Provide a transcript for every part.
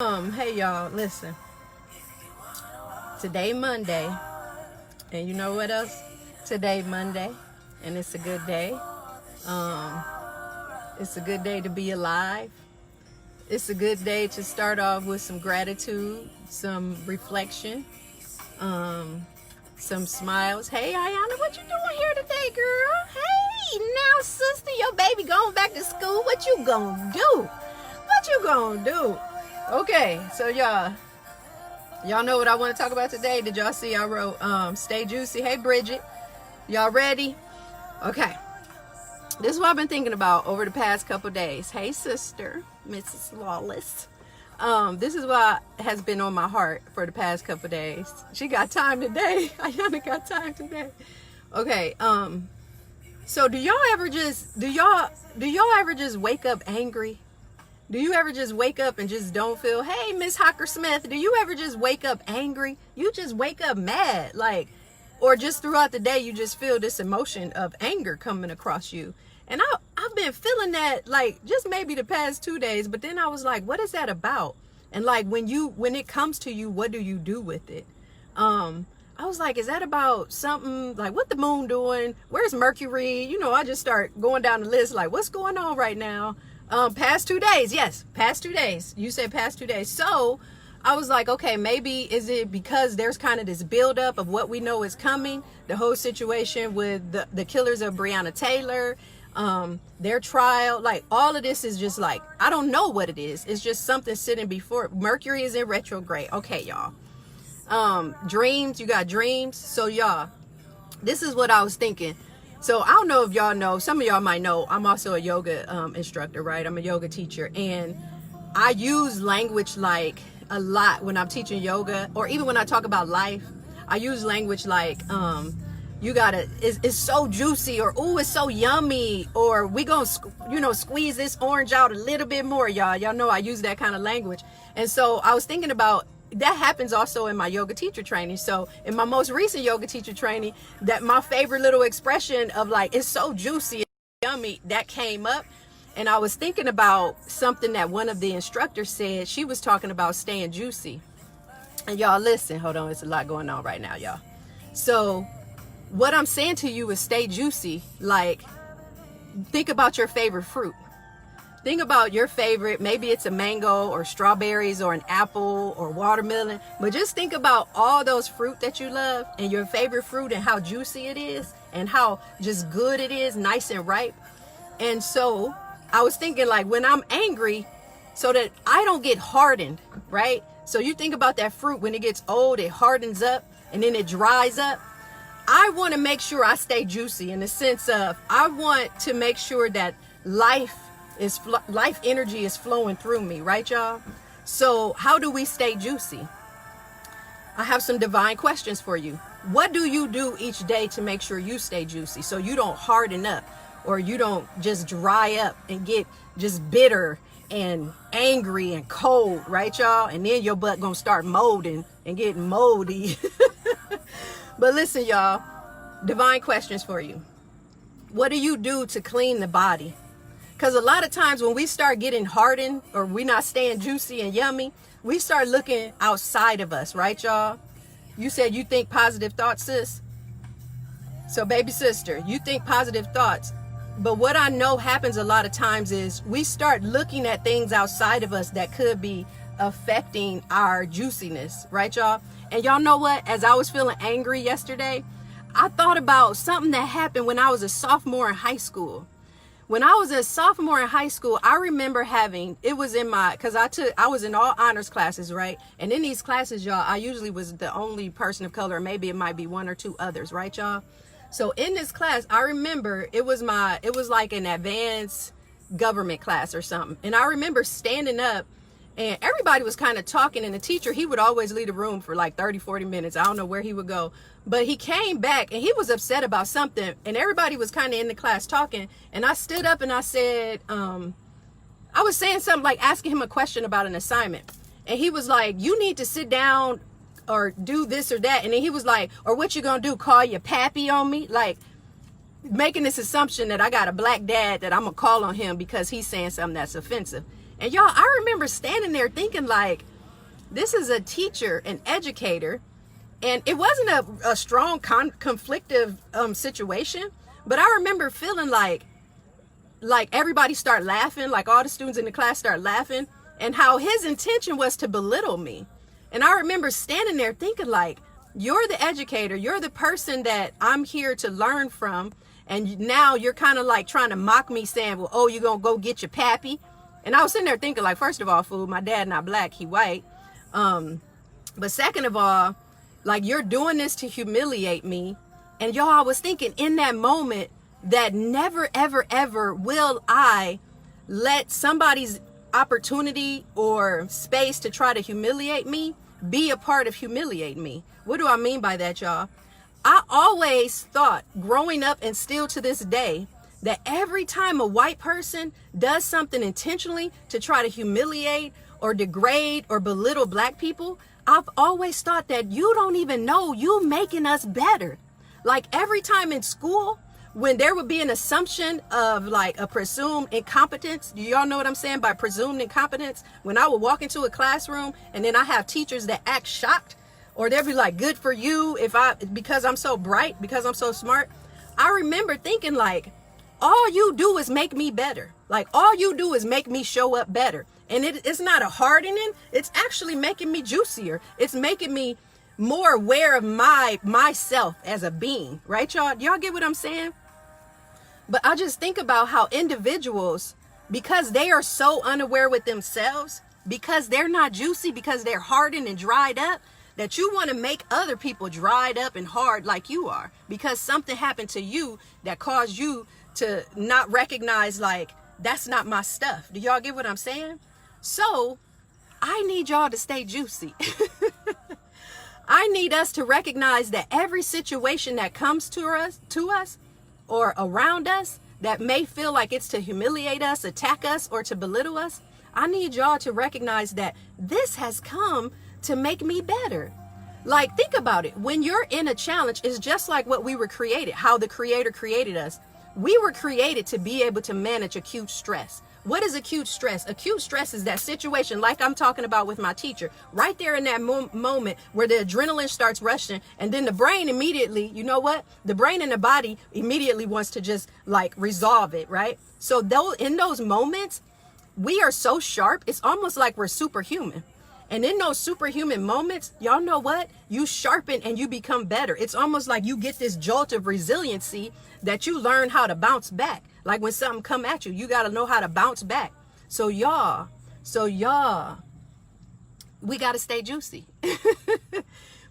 Hey y'all, listen. Today Monday, and you know what else? Today Monday, and it's a good day. It's a good day to be alive. It's a good day to start off with some gratitude, some reflection, some smiles. Hey Ayana, what you doing here today, girl? Hey, now sister, your baby going back to school. What you gonna do? What you gonna do? Okay, so y'all know what I want to talk about today. Did y'all see I wrote stay juicy? Hey Bridget, y'all ready? Okay, this is what I've been thinking about over the past couple days. Hey sister, Mrs. Lawless. This is what has been on my heart for the past couple days. She got time today. Ayana got time today. Okay, so do y'all ever just wake up angry? Do you ever just wake up and just don't feel, hey, Miss Hocker Smith, do you ever just wake up angry? You just wake up mad, like, or just throughout the day, you just feel this emotion of anger coming across you. And I've been feeling that, like, just maybe the past 2 days, but then I was like, what is that about? And like, when it comes to you, what do you do with it? I was like, is that about something, like, what the moon doing? Where's Mercury? You know, I just start going down the list, like, what's going on right now? Past 2 days. Yes, past 2 days. You said past 2 days. So I was like, okay, maybe is it because there's kind of this buildup of what we know is coming, the whole situation with the killers of Breonna Taylor, their trial, like all of this is just like, I don't know what it is. It's just something sitting before. Mercury is in retrograde. Okay, y'all. Dreams, you got dreams. So y'all, this is what I was thinking. So I don't know if y'all know, some of y'all might know, I'm also a yoga instructor, right? I'm a yoga teacher, and I use language like a lot when I'm teaching yoga, or even when I talk about life. I use language like, you gotta, it's so juicy, or oh, it's so yummy, or we gonna, squeeze this orange out a little bit more, y'all. Y'all know I use that kind of language. And so I was thinking about, that happens also in my yoga teacher training. So in my most recent yoga teacher training, that my favorite little expression of like, it's so juicy and yummy, that came up. And I was thinking about something that one of the instructors said. She was talking about staying juicy. And y'all listen, hold on, it's a lot going on right now, y'all. So what I'm saying to you is stay juicy. Like, think about your favorite fruit. Think about your favorite, maybe it's a mango or strawberries or an apple or watermelon, but just think about all those fruit that you love and your favorite fruit and how juicy it is and how just good it is, nice and ripe. And so I was thinking, like, when I'm angry, so that I don't get hardened, right? So you think about that fruit, when it gets old, it hardens up and then it dries up. I want to make sure I stay juicy in the sense of, I want to make sure that life energy is flowing through me, right, y'all? So how do we stay juicy? I have some divine questions for you. What do you do each day to make sure you stay juicy, so you don't harden up, or you don't just dry up and get just bitter and angry and cold, right, y'all? And then your butt gonna start molding and getting moldy. But listen, y'all, divine questions for you. What do you do to clean the body? Because a lot of times when we start getting hardened, or we're not staying juicy and yummy, we start looking outside of us, right, y'all? You said you think positive thoughts, sis. So baby sister, you think positive thoughts. But what I know happens a lot of times is we start looking at things outside of us that could be affecting our juiciness, right, y'all? And y'all know what? As I was feeling angry yesterday, I thought about something that happened when I was a sophomore in high school. When I was a sophomore in high school, I remember it was in because I was in all honors classes, right? And in these classes, y'all, I usually was the only person of color, or maybe it might be one or two others, right, y'all? So in this class, I remember it was like an advanced government class or something. And I remember standing up, and everybody was kind of talking, and the teacher, he would always leave the room for like 30, 40 minutes. I don't know where he would go. But he came back and he was upset about something, and everybody was kind of in the class talking. And I stood up and I said, I was saying something, like asking him a question about an assignment. And he was like, you need to sit down or do this or that. And then he was like, or what you gonna do, call your pappy on me? Like, making this assumption that I got a black dad, that I'm gonna call on him because he's saying something that's offensive. And y'all, I remember standing there thinking like, This is a teacher, an educator, and it wasn't a strong conflictive situation, but I remember feeling like everybody start laughing, like all the students in the class start laughing, and how his intention was to belittle me. And I remember standing there thinking like, you're the educator, you're the person that I'm here to learn from, and now you're kind of like trying to mock me, saying, well, oh, you're gonna go get your pappy. And I was sitting there thinking like, first of all, fool, my dad not black, he white. But second of all, like, you're doing this to humiliate me. And y'all, I was thinking in that moment that never, ever, ever will I let somebody's opportunity or space to try to humiliate me be a part of humiliating me. What do I mean by that, y'all? I always thought growing up, and still to this day, that every time a white person does something intentionally to try to humiliate or degrade or belittle black people, I've always thought that you don't even know you making us better. Like every time in school, when there would be an assumption of like a presumed incompetence, do y'all know what I'm saying by presumed incompetence? When I would walk into a classroom and then I have teachers that act shocked, or they'd be like, good for you because I'm so bright, because I'm so smart. I remember thinking like, all you do is make me better. Like all you do is make me show up better. And it's not a hardening, it's actually making me juicier. It's making me more aware of myself as a being, right, y'all? Y'all get what I'm saying? But I just think about how individuals, because they are so unaware with themselves, because they're not juicy, because they're hardened and dried up, that you want to make other people dried up and hard like you are, because something happened to you that caused you to not recognize, like, that's not my stuff. Do y'all get what I'm saying? So I need y'all to stay juicy. I need us to recognize that every situation that comes to us or around us that may feel like it's to humiliate us, attack us, or to belittle us, I need y'all to recognize that this has come to make me better. Like, think about it. When you're in a challenge, it's just like what we were created, how the Creator created us. We were created to be able to manage acute stress. What is acute stress? Acute stress is that situation like I'm talking about with my teacher, right there in that moment where the adrenaline starts rushing, and then the brain immediately, you know what? The brain and the body immediately wants to just like resolve it, right? So in those moments, we are so sharp, it's almost like we're superhuman. And in those superhuman moments, y'all know what? You sharpen and you become better. It's almost like you get this jolt of resiliency that you learn how to bounce back. Like when something come at you, you got to know how to bounce back. So y'all, we got to stay juicy.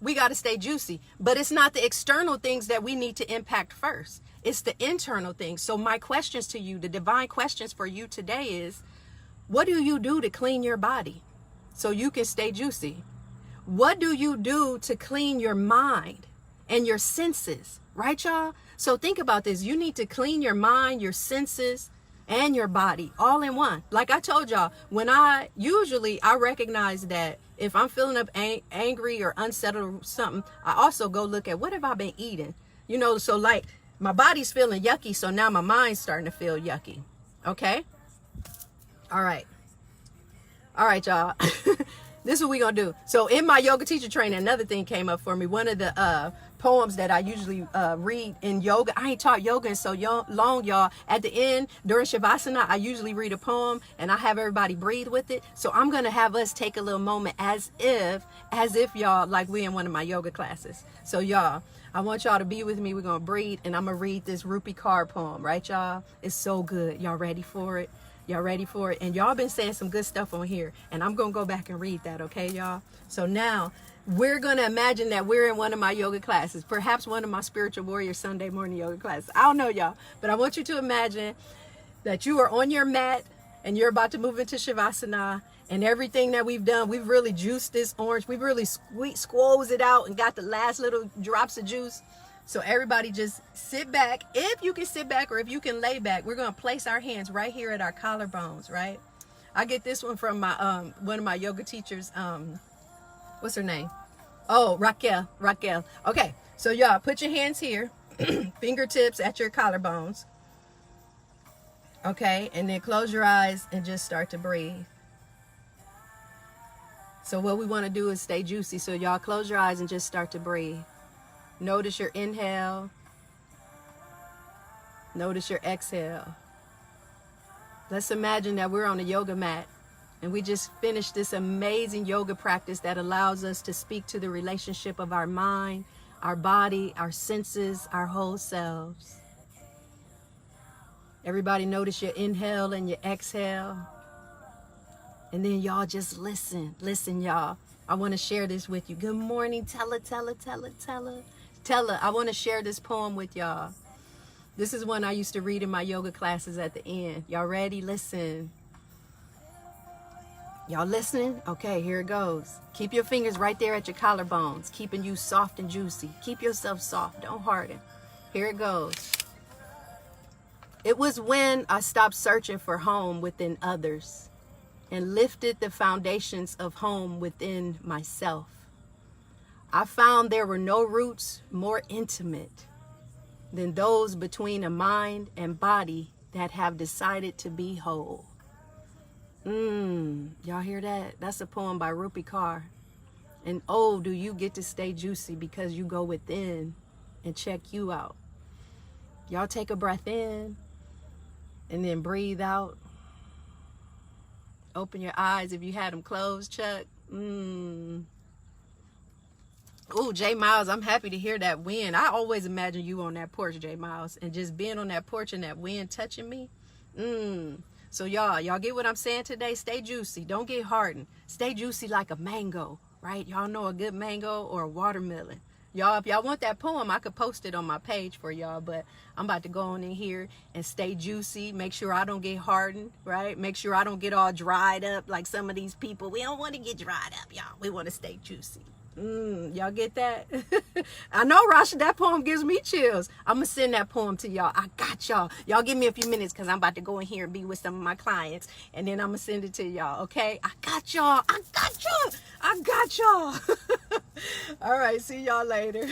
We got to stay juicy. But it's not the external things that we need to impact first. It's the internal things. So my questions to you, the divine questions for you today is, what do you do to clean your body so you can stay juicy? What do you do to clean your mind and your senses? Right, y'all? So think about this. You need to clean your mind, your senses, and your body all in one. Like I told y'all, when I recognize that if I'm feeling up angry or unsettled or something, I also go look at what have I been eating? You know, so like my body's feeling yucky, so now my mind's starting to feel yucky. Okay? All right, y'all. This is what we're going to do. So in my yoga teacher training, another thing came up for me. One of the poems that I usually read in yoga. I ain't taught yoga in so long, y'all. At the end, during Shavasana, I usually read a poem and I have everybody breathe with it. So I'm going to have us take a little moment as if y'all, like we in one of my yoga classes. So y'all, I want y'all to be with me. We're going to breathe and I'm going to read this Rupi Kaur poem, right, y'all? It's so good. Y'all ready for it? Y'all ready for it? And y'all been saying some good stuff on here, and I'm gonna go back and read that, okay, y'all? So now we're gonna imagine that we're in one of my yoga classes, perhaps one of my Spiritual Warrior Sunday morning yoga classes. I don't know, y'all, but I want you to imagine that you are on your mat and you're about to move into Shavasana, and everything that we've done, we've really juiced this orange. We've really squeezed it out and got the last little drops of juice. So everybody just sit back. If you can sit back or if you can lay back, we're going to place our hands right here at our collarbones, right? I get this one from my one of my yoga teachers. What's her name? Oh, Raquel. Okay, so y'all put your hands here, fingertips at your collarbones. Okay, and then close your eyes and just start to breathe. So what we want to do is stay juicy. So y'all close your eyes and just start to breathe. Notice your inhale. Notice your exhale. Let's imagine that we're on a yoga mat and we just finished this amazing yoga practice that allows us to speak to the relationship of our mind, our body, our senses, our whole selves. Everybody notice your inhale and your exhale. And then y'all just listen. Listen, y'all. I want to share this with you. Good morning, Tella. I want to share this poem with y'all. This is one I used to read in my yoga classes at the end. Y'all ready? Listen. Y'all listening? Okay, here it goes. Keep your fingers right there at your collarbones, keeping you soft and juicy. Keep yourself soft. Don't harden. Here it goes. It was when I stopped searching for home within others and lifted the foundations of home within myself. I found there were no roots more intimate than those between a mind and body that have decided to be whole. Y'all hear that? That's a poem by Rupi Kaur. And oh, do you get to stay juicy because you go within and check you out. Y'all take a breath in and then breathe out. Open your eyes if you had them closed, Chuck. Oh, J Miles, I'm happy to hear that wind. I always imagine you on that porch, J Miles, and just being on that porch and that wind touching me. So y'all get what I'm saying today? Stay juicy. Don't get hardened. Stay juicy like a mango, right? Y'all know a good mango or a watermelon. Y'all, if y'all want that poem, I could post it on my page for y'all, but I'm about to go on in here and stay juicy. Make sure I don't get hardened, right? Make sure I don't get all dried up like some of these people. We don't want to get dried up, y'all. We want to stay juicy. Y'all get that? I know, Rasha, that poem gives me chills. I'm gonna send that poem to y'all. I got y'all. Y'all give me a few minutes because I'm about to go in here and be with some of my clients, and then I'm gonna send it to y'all, okay? I got y'all. All right, see y'all later.